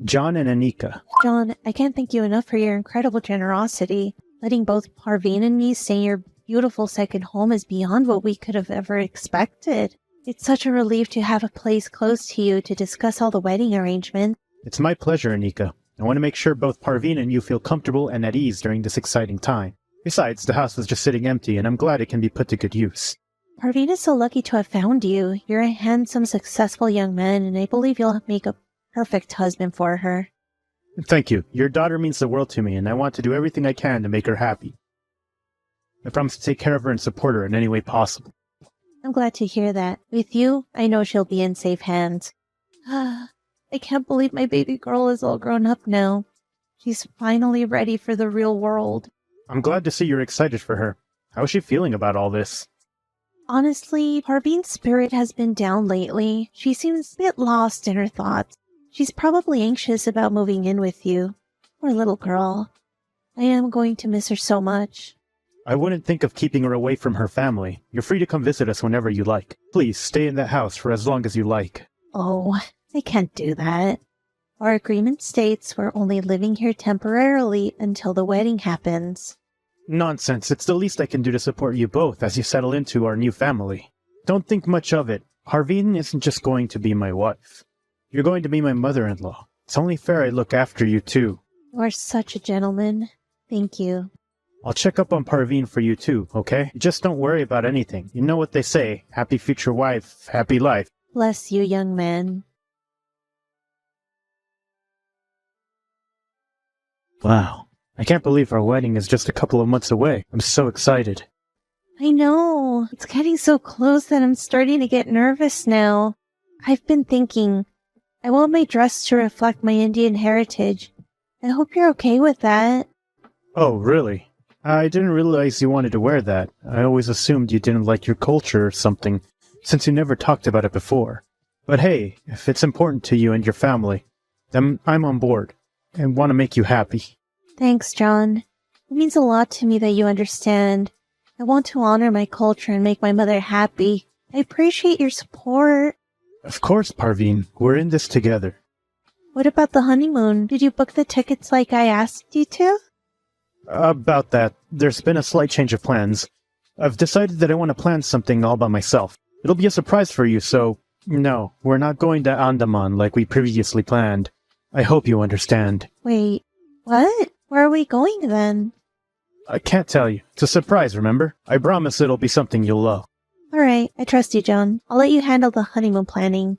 John and Anika. John, I can't thank you enough for your incredible generosity. Letting both Parveen and me stay in your beautiful second home is beyond what we could have ever expected. It's such a relief to have a place close to you to discuss all the wedding arrangements. It's my pleasure, Anika. I want to make sure both Parveen and you feel comfortable and at ease during this exciting time. Besides, the house was just sitting empty, and I'm glad it can be put to good use. Parveen is so lucky to have found you. You're a handsome, successful young man, and I believe you'll make a perfect husband for her. Thank you. Your daughter means the world to me, and I want to do everything I can to make her happy. I promise to take care of her and support her in any way possible. I'm glad to hear that. With you, I know she'll be in safe hands. I can't believe my baby girl is all grown up now. She's finally ready for the real world. I'm glad to see you're excited for her. How is she feeling about all this? Honestly, Parveen's spirit has been down lately. She seems a bit lost in her thoughts. She's probably anxious about moving in with you. Poor little girl. I am going to miss her so much. I wouldn't think of keeping her away from her family. You're free to come visit us whenever you like. Please, stay in that house for as long as you like. Oh, I can't do that. Our agreement states we're only living here temporarily until the wedding happens. Nonsense. It's the least I can do to support you both as you settle into our new family. Don't think much of it. Parveen isn't just going to be my wife. You're going to be my mother-in-law. It's only fair I look after you, too. You are such a gentleman. Thank you. I'll check up on Parveen for you, too, okay? Just don't worry about anything. You know what they say. Happy future wife, happy life. Bless you, young man. Wow. I can't believe our wedding is just a couple of months away. I'm so excited. I know. It's getting so close that I'm starting to get nervous now. I've been thinking, I want my dress to reflect my Indian heritage. I hope you're okay with that. Oh, really? I didn't realize you wanted to wear that. I always assumed you didn't like your culture or something, since you never talked about it before. But hey, if it's important to you and your family, then I'm on board, and want to make you happy. Thanks, John. It means a lot to me that you understand. I want to honor my culture and make my mother happy. I appreciate your support. Of course, Parveen. We're in this together. What about the honeymoon? Did you book the tickets like I asked you to? About that, there's been a slight change of plans. I've decided that I want to plan something all by myself. It'll be a surprise for you, so no, we're not going to Andaman like we previously planned. I hope you understand. Wait, what? Where are we going then? I can't tell you. It's a surprise, remember? I promise it'll be something you'll love. Alright, I trust you, John. I'll let you handle the honeymoon planning.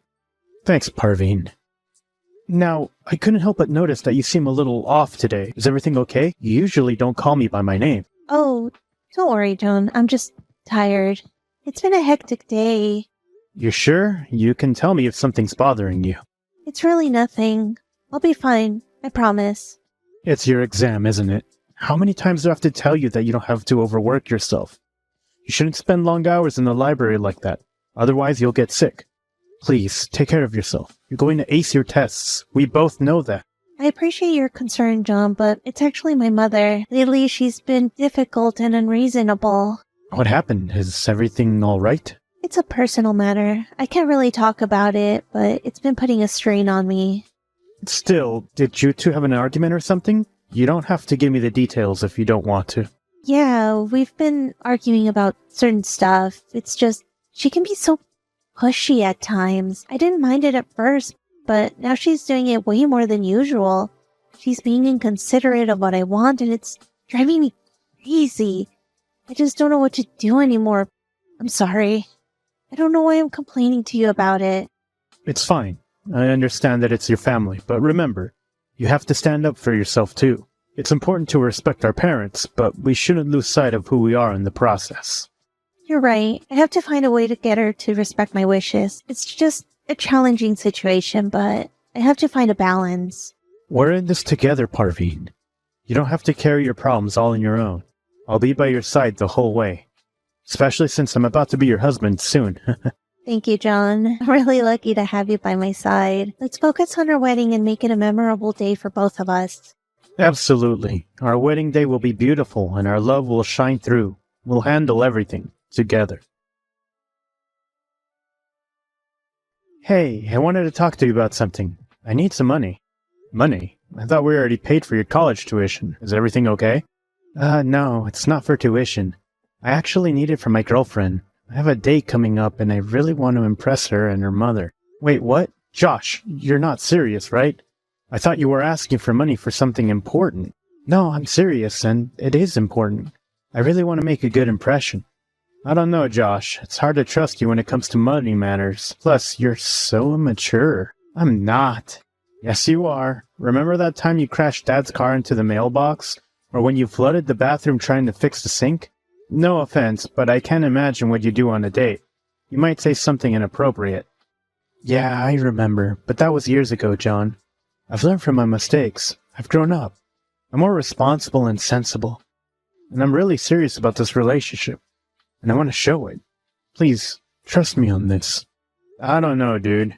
Thanks, Parveen. Now, I couldn't help but notice that you seem a little off today. Is everything okay? You usually don't call me by my name. Oh, don't worry, John. I'm just tired. It's been a hectic day. You sure? You can tell me if something's bothering you. It's really nothing. I'll be fine. I promise. It's your exam, isn't it? How many times do I have to tell you that you don't have to overwork yourself? You shouldn't spend long hours in the library like that. Otherwise, you'll get sick. Please, take care of yourself. You're going to ace your tests. We both know that. I appreciate your concern, John, but it's actually my mother. Lately, she's been difficult and unreasonable. What happened? Is everything all right? It's a personal matter. I can't really talk about it, but it's been putting a strain on me. Still, did you two have an argument or something? You don't have to give me the details if you don't want to. Yeah, we've been arguing about certain stuff. It's just, she can be so pushy at times. I didn't mind it at first, but now she's doing it way more than usual. She's being inconsiderate of what I want, and it's driving me crazy. I just don't know what to do anymore. I'm sorry. I don't know why I'm complaining to you about it. It's fine. I understand that it's your family, but remember, you have to stand up for yourself too. It's important to respect our parents, but we shouldn't lose sight of who we are in the process. You're right. I have to find a way to get her to respect my wishes. It's just a challenging situation, but I have to find a balance. We're in this together, Parveen. You don't have to carry your problems all on your own. I'll be by your side the whole way. Especially since I'm about to be your husband soon. Thank you, John. I'm really lucky to have you by my side. Let's focus on our wedding and make it a memorable day for both of us. Absolutely. Our wedding day will be beautiful and our love will shine through. We'll handle everything together. Hey, I wanted to talk to you about something. I need some money. Money? I thought we already paid for your college tuition. Is everything okay? No, it's not for tuition. I actually need it for my girlfriend. I have a date coming up and I really want to impress her and her mother. Wait, what? Josh, you're not serious, right? I thought you were asking for money for something important. No, I'm serious, and it is important. I really want to make a good impression. I don't know, Josh. It's hard to trust you when it comes to money matters. Plus, you're so immature. I'm not. Yes, you are. Remember that time you crashed Dad's car into the mailbox? Or when you flooded the bathroom trying to fix the sink? No offense, but I can't imagine what you do on a date. You might say something inappropriate. Yeah, I remember, but that was years ago, John. I've learned from my mistakes. I've grown up. I'm more responsible and sensible. And I'm really serious about this relationship. And I want to show it. Please, trust me on this. I don't know, dude.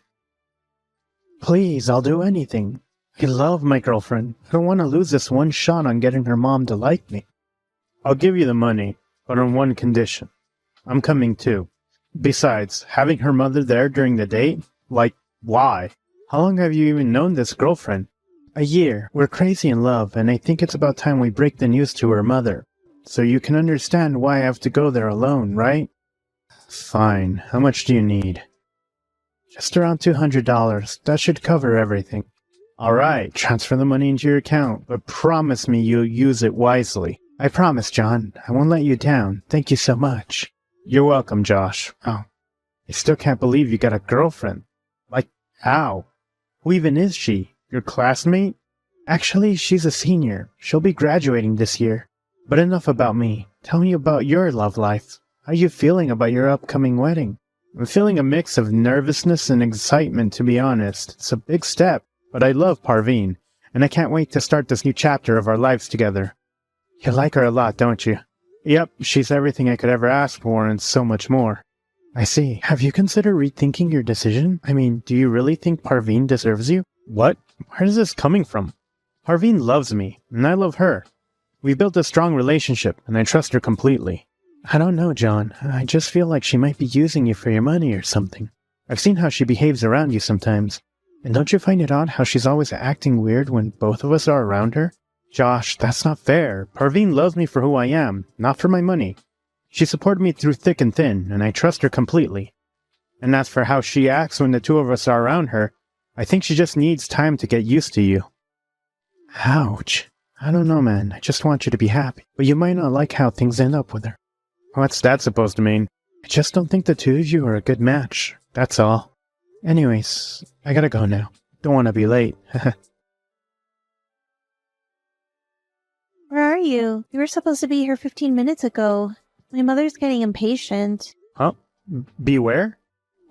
Please, I'll do anything. I love my girlfriend. I don't want to lose this one shot on getting her mom to like me. I'll give you the money, but on one condition. I'm coming too. Besides, having her mother there during the date? Like, why? How long have you even known this girlfriend? A year. We're crazy in love, and I think it's about time we break the news to her mother. So you can understand why I have to go there alone, right? Fine. How much do you need? Just around $200. That should cover everything. Alright, transfer the money into your account, but promise me you'll use it wisely. I promise, John. I won't let you down. Thank you so much. You're welcome, Josh. Oh, I still can't believe you got a girlfriend. Like, how? Who even is she? Your classmate? Actually, she's a senior. She'll be graduating this year. But enough about me. Tell me about your love life. How are you feeling about your upcoming wedding? I'm feeling a mix of nervousness and excitement, to be honest. It's a big step, but I love Parveen, and I can't wait to start this new chapter of our lives together. You like her a lot, don't you? Yep, she's everything I could ever ask for and so much more. I see. Have you considered rethinking your decision? I mean, do you really think Parveen deserves you? What? Where is this coming from? Parveen loves me, and I love her. We've built a strong relationship, and I trust her completely. I don't know, John. I just feel like she might be using you for your money or something. I've seen how she behaves around you sometimes. And don't you find it odd how she's always acting weird when both of us are around her? Josh, that's not fair. Parveen loves me for who I am, not for my money. She supported me through thick and thin, and I trust her completely. And as for how she acts when the two of us are around her, I think she just needs time to get used to you. Ouch. I don't know, man. I just want you to be happy. But you might not like how things end up with her. What's that supposed to mean? I just don't think the two of you are a good match. That's all. Anyways, I gotta go now. Don't want to be late. Where are you? You were supposed to be here 15 minutes ago. My mother's getting impatient. Huh? Beware?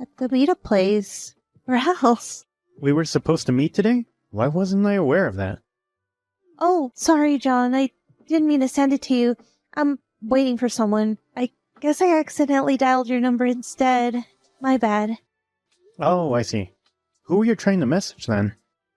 At the meetup place. Where else? We were supposed to meet today? Why wasn't I aware of that? Oh, sorry, John. I didn't mean to send it to you. I'm waiting for someone. I guess I accidentally dialed your number instead. My bad. Oh, I see. Who were you trying to message then?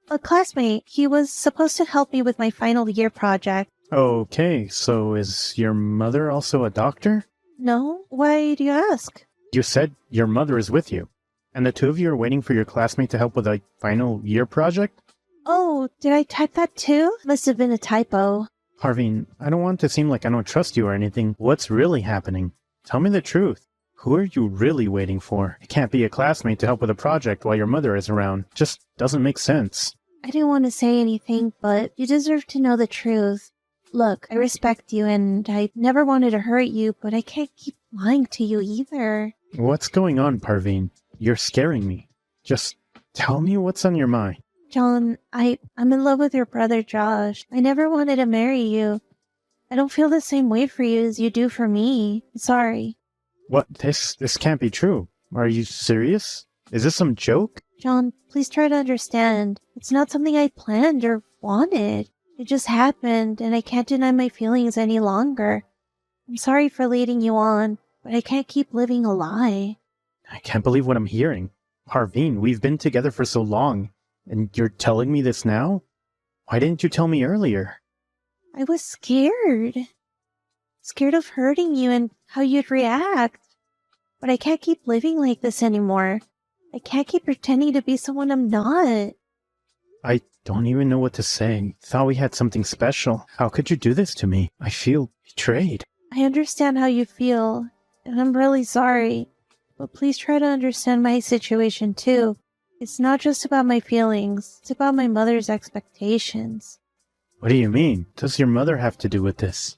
A classmate. He was supposed to help me with my final year project. Okay, so is your mother also a doctor? No? Why do you ask? You said your mother is with you, and the two of you are waiting for your classmate to help with a final year project? Oh, did I type that too? Must have been a typo. Parveen, I don't want to seem like I don't trust you or anything. What's really happening? Tell me the truth. Who are you really waiting for? It can't be a classmate to help with a project while your mother is around. Just doesn't make sense. I didn't want to say anything, but you deserve to know the truth. Look, I respect you and I never wanted to hurt you, but I can't keep lying to you either. What's going on, Parveen? You're scaring me. Just tell me what's on your mind. John, I'm in love with your brother Josh. I never wanted to marry you. I don't feel the same way for you as you do for me. Sorry. What? This can't be true. Are you serious? Is this some joke? John, please try to understand. It's not something I planned or wanted. It just happened, and I can't deny my feelings any longer. I'm sorry for leading you on, but I can't keep living a lie. I can't believe what I'm hearing. Parveen, we've been together for so long, and you're telling me this now? Why didn't you tell me earlier? I was scared. Scared of hurting you and how you'd react. But I can't keep living like this anymore. I can't keep pretending to be someone I'm not. I don't even know what to say. Thought we had something special. How could you do this to me? I feel betrayed. I understand how you feel, and I'm really sorry. But please try to understand my situation too. It's not just about my feelings, it's about my mother's expectations. What do you mean? Does your mother have to do with this?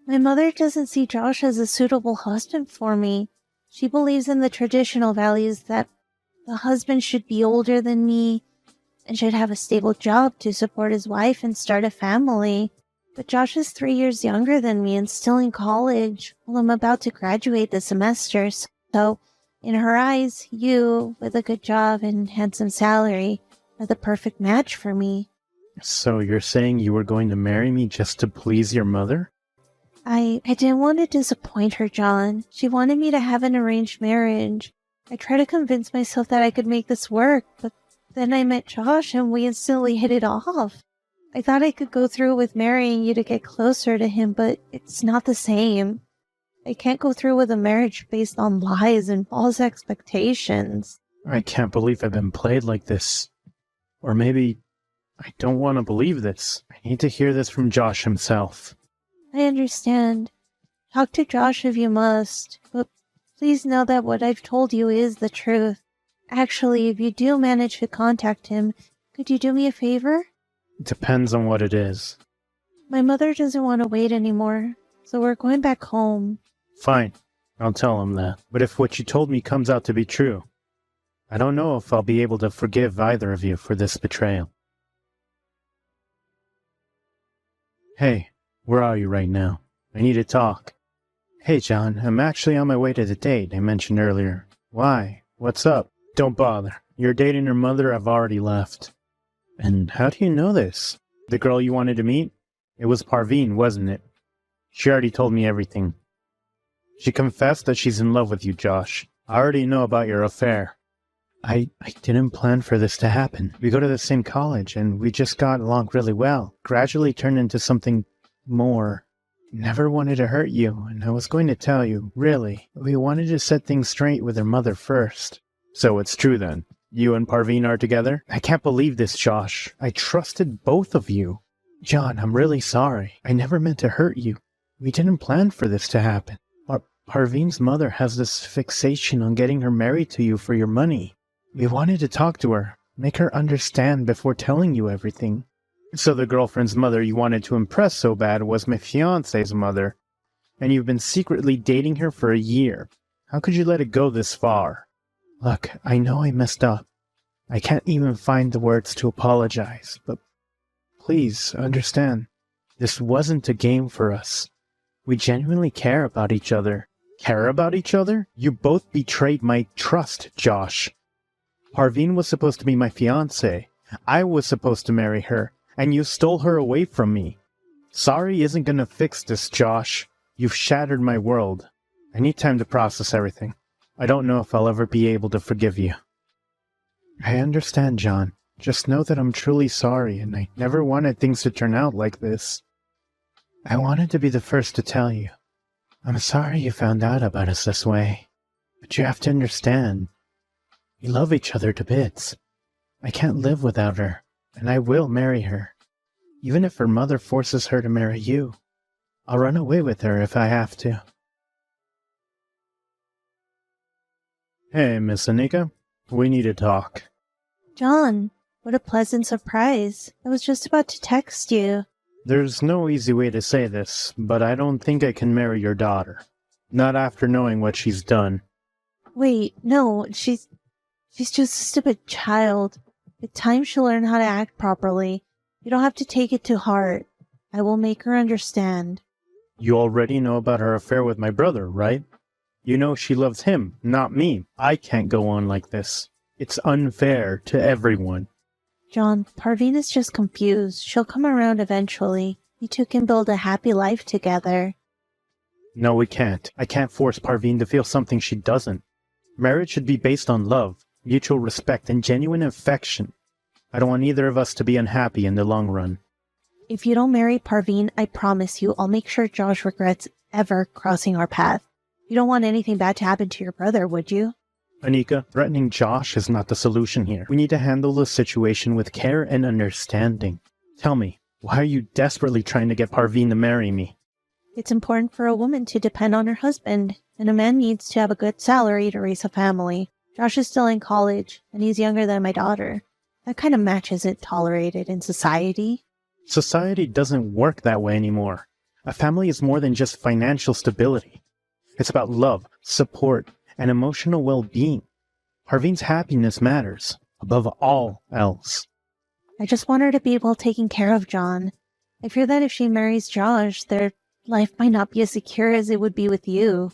My mother doesn't see Josh as a suitable husband for me. She believes in the traditional values that the husband should be older than me and should have a stable job to support his wife and start a family. But Josh is 3 years younger than me and still in college, while I'm about to graduate this semester. So, in her eyes, you, with a good job and handsome salary, are the perfect match for me. So you're saying you were going to marry me just to please your mother? I didn't want to disappoint her, John. She wanted me to have an arranged marriage. I tried to convince myself that I could make this work, but then I met Josh and we instantly hit it off. I thought I could go through with marrying you to get closer to him, but it's not the same. I can't go through with a marriage based on lies and false expectations. I can't believe I've been played like this. Or maybe I don't want to believe this. I need to hear this from Josh himself. I understand. Talk to Josh if you must, but please know that what I've told you is the truth. Actually, if you do manage to contact him, could you do me a favor? It depends on what it is. My mother doesn't want to wait anymore, so we're going back home. Fine, I'll tell him that. But if what you told me comes out to be true, I don't know if I'll be able to forgive either of you for this betrayal. Hey, where are you right now? I need to talk. Hey, John, I'm actually on my way to the date I mentioned earlier. Why? What's up? Don't bother. You're dating her mother. I've already left. And how do you know this? The girl you wanted to meet? It was Parveen, wasn't it? She already told me everything. She confessed that she's in love with you, Josh. I already know about your affair. I didn't plan for this to happen. We go to the same college, and we just got along really well. Gradually turned into something more. Never wanted to hurt you, and I was going to tell you, really. We wanted to set things straight with her mother first. So it's true then. You and Parveen are together? I can't believe this, Josh. I trusted both of you. John, I'm really sorry. I never meant to hurt you. We didn't plan for this to happen. Parveen's mother has this fixation on getting her married to you for your money. We wanted to talk to her, make her understand before telling you everything. So the girlfriend's mother you wanted to impress so bad was my fiancé's mother, and you've been secretly dating her for a year. How could you let it go this far? Look, I know I messed up. I can't even find the words to apologize, but please understand, this wasn't a game for us. We genuinely care about each other. Care about each other? You both betrayed my trust, Josh. Parveen was supposed to be my fiancé. I was supposed to marry her, and you stole her away from me. Sorry isn't gonna fix this, Josh. You've shattered my world. I need time to process everything. I don't know if I'll ever be able to forgive you. I understand, John. Just know that I'm truly sorry, and I never wanted things to turn out like this. I wanted to be the first to tell you. I'm sorry you found out about us this way, but you have to understand. We love each other to bits. I can't live without her, and I will marry her. Even if her mother forces her to marry you, I'll run away with her if I have to. Hey, Miss Anika, we need to talk. John, what a pleasant surprise. I was just about to text you. There's no easy way to say this, but I don't think I can marry your daughter. Not after knowing what she's done. Wait, no, she's just a stupid child. With time she'll learn how to act properly. You don't have to take it to heart. I will make her understand. You already know about her affair with my brother, right? You know she loves him, not me. I can't go on like this. It's unfair to everyone. John, Parveen is just confused. She'll come around eventually. You two can build a happy life together. No, we can't. I can't force Parveen to feel something she doesn't. Marriage should be based on love, mutual respect, and genuine affection. I don't want either of us to be unhappy in the long run. If you don't marry Parveen, I promise you I'll make sure Josh regrets ever crossing our path. You don't want anything bad to happen to your brother, would you? Anika, threatening Josh is not the solution here. We need to handle the situation with care and understanding. Tell me, why are you desperately trying to get Parveen to marry me? It's important for a woman to depend on her husband, and a man needs to have a good salary to raise a family. Josh is still in college, and he's younger than my daughter. That kind of match isn't tolerated in society. Society doesn't work that way anymore. A family is more than just financial stability. It's about love, support, and emotional well-being. Parveen's happiness matters, above all else. I just want her to be well taken care of, John. I fear that if she marries Josh, their life might not be as secure as it would be with you.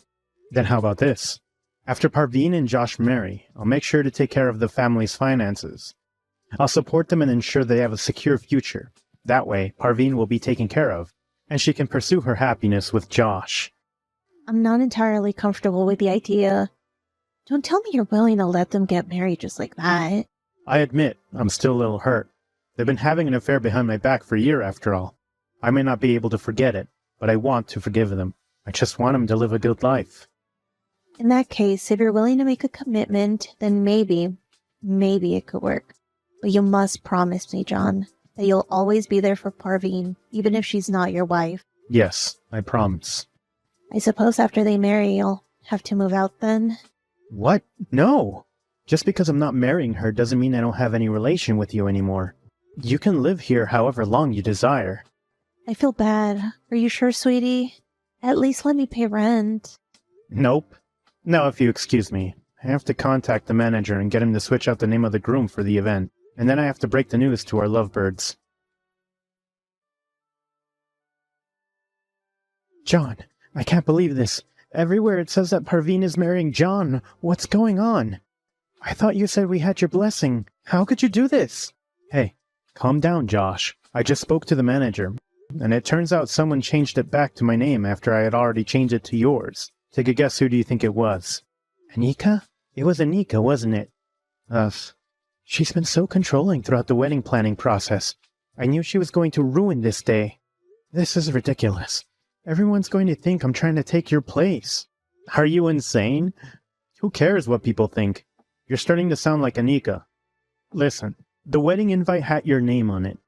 Then how about this? After Parveen and Josh marry, I'll make sure to take care of the family's finances. I'll support them and ensure they have a secure future. That way, Parveen will be taken care of, and she can pursue her happiness with Josh. I'm not entirely comfortable with the idea. Don't tell me you're willing to let them get married just like that. I admit, I'm still a little hurt. They've been having an affair behind my back for a year after all. I may not be able to forget it, but I want to forgive them. I just want them to live a good life. In that case, if you're willing to make a commitment, then maybe it could work. But you must promise me, John, that you'll always be there for Parveen, even if she's not your wife. Yes, I promise. I suppose after they marry, you'll have to move out then? What? No! Just because I'm not marrying her doesn't mean I don't have any relation with you anymore. You can live here however long you desire. I feel bad. Are you sure, sweetie? At least let me pay rent. Nope. Now, if you excuse me, I have to contact the manager and get him to switch out the name of the groom for the event, and then I have to break the news to our lovebirds. John, I can't believe this. Everywhere it says that Parveen is marrying John. What's going on? I thought you said we had your blessing. How could you do this? Hey, calm down, Josh. I just spoke to the manager, and it turns out someone changed it back to my name after I had already changed it to yours. Take a guess, who do you think it was? Anika? It was Anika, wasn't it? She's been so controlling throughout the wedding planning process. I knew she was going to ruin this day. This is ridiculous. Everyone's going to think I'm trying to take your place. Are you insane? Who cares what people think? You're starting to sound like Anika. Listen, the wedding invite had your name on it.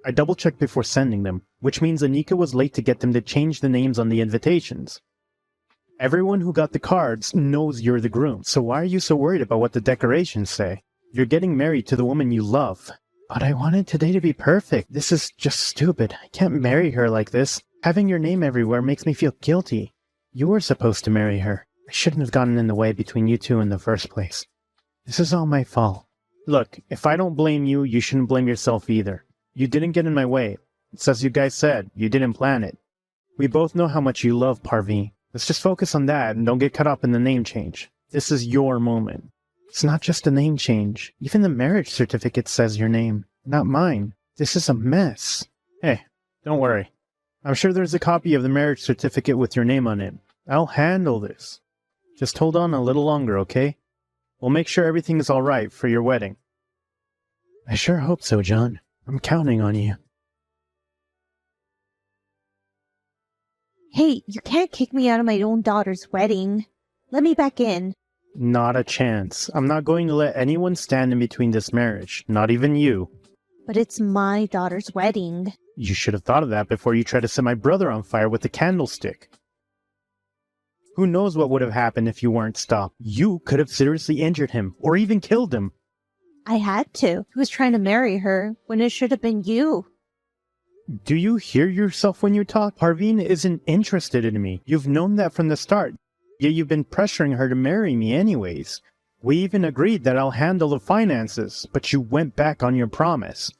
I double-checked before sending them, which means Anika was late to get them to change the names on the invitations. Everyone who got the cards knows you're the groom, so why are you so worried about what the decorations say? You're getting married to the woman you love. But I wanted today to be perfect. This is just stupid. I can't marry her like this. Having your name everywhere makes me feel guilty. You were supposed to marry her. I shouldn't have gotten in the way between you two in the first place. This is all my fault. Look, if I don't blame you, you shouldn't blame yourself either. You didn't get in my way. It's as you guys said, you didn't plan it. We both know how much you love Parveen. Let's just focus on that and don't get caught up in the name change. This is your moment. It's not just a name change. Even the marriage certificate says your name, not mine. This is a mess. Hey, don't worry. I'm sure there's a copy of the marriage certificate with your name on it. I'll handle this. Just hold on a little longer, okay? We'll make sure everything is all right for your wedding. I sure hope so, John. I'm counting on you. Hey, you can't kick me out of my own daughter's wedding. Let me back in. Not a chance. I'm not going to let anyone stand in between this marriage, not even you. But it's my daughter's wedding. You should have thought of that before you tried to set my brother on fire with the candlestick. Who knows what would have happened if you weren't stopped? You could have seriously injured him, or even killed him. I had to. He was trying to marry her, when it should have been you. Do you hear yourself when you talk? Parveen isn't interested in me. You've known that from the start. Yet you've been pressuring her to marry me anyways. We even agreed that I'll handle the finances, but you went back on your promise.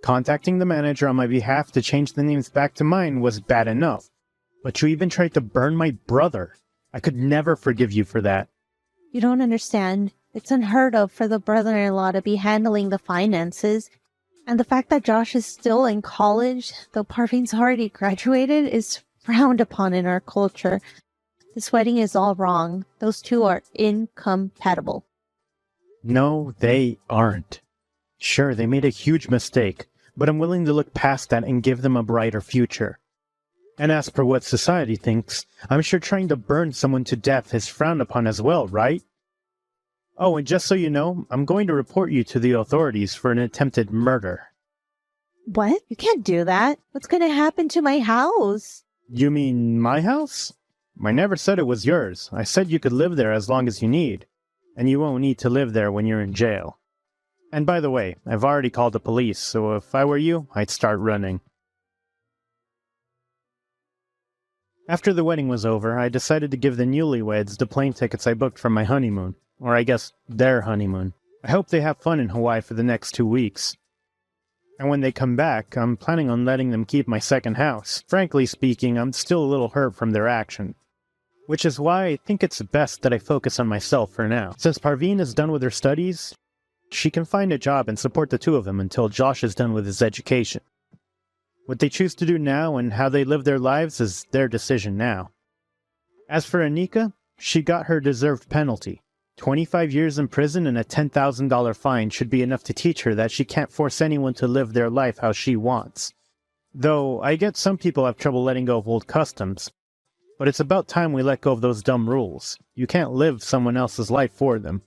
Contacting the manager on my behalf to change the names back to mine was bad enough. But you even tried to burn my brother. I could never forgive you for that. You don't understand. It's unheard of for the brother-in-law to be handling the finances. And the fact that Josh is still in college, though Parveen's already graduated, is frowned upon in our culture. This wedding is all wrong. Those two are incompatible. No, they aren't. Sure, they made a huge mistake, but I'm willing to look past that and give them a brighter future. And as per what society thinks, I'm sure trying to burn someone to death is frowned upon as well, right? Oh, and just so you know, I'm going to report you to the authorities for an attempted murder. What? You can't do that. What's going to happen to my house? You mean my house? I never said it was yours. I said you could live there as long as you need. And you won't need to live there when you're in jail. And by the way, I've already called the police, so if I were you, I'd start running. After the wedding was over, I decided to give the newlyweds the plane tickets I booked for my honeymoon. Or I guess, their honeymoon. I hope they have fun in Hawaii for the next 2 weeks. And when they come back, I'm planning on letting them keep my second house. Frankly speaking, I'm still a little hurt from their action. Which is why I think it's best that I focus on myself for now. Since Parveen is done with her studies, she can find a job and support the two of them until Josh is done with his education. What they choose to do now and how they live their lives is their decision now. As for Anika, she got her deserved penalty. 25 years in prison and a $10,000 fine should be enough to teach her that she can't force anyone to live their life how she wants. Though, I get some people have trouble letting go of old customs. But it's about time we let go of those dumb rules. You can't live someone else's life for them.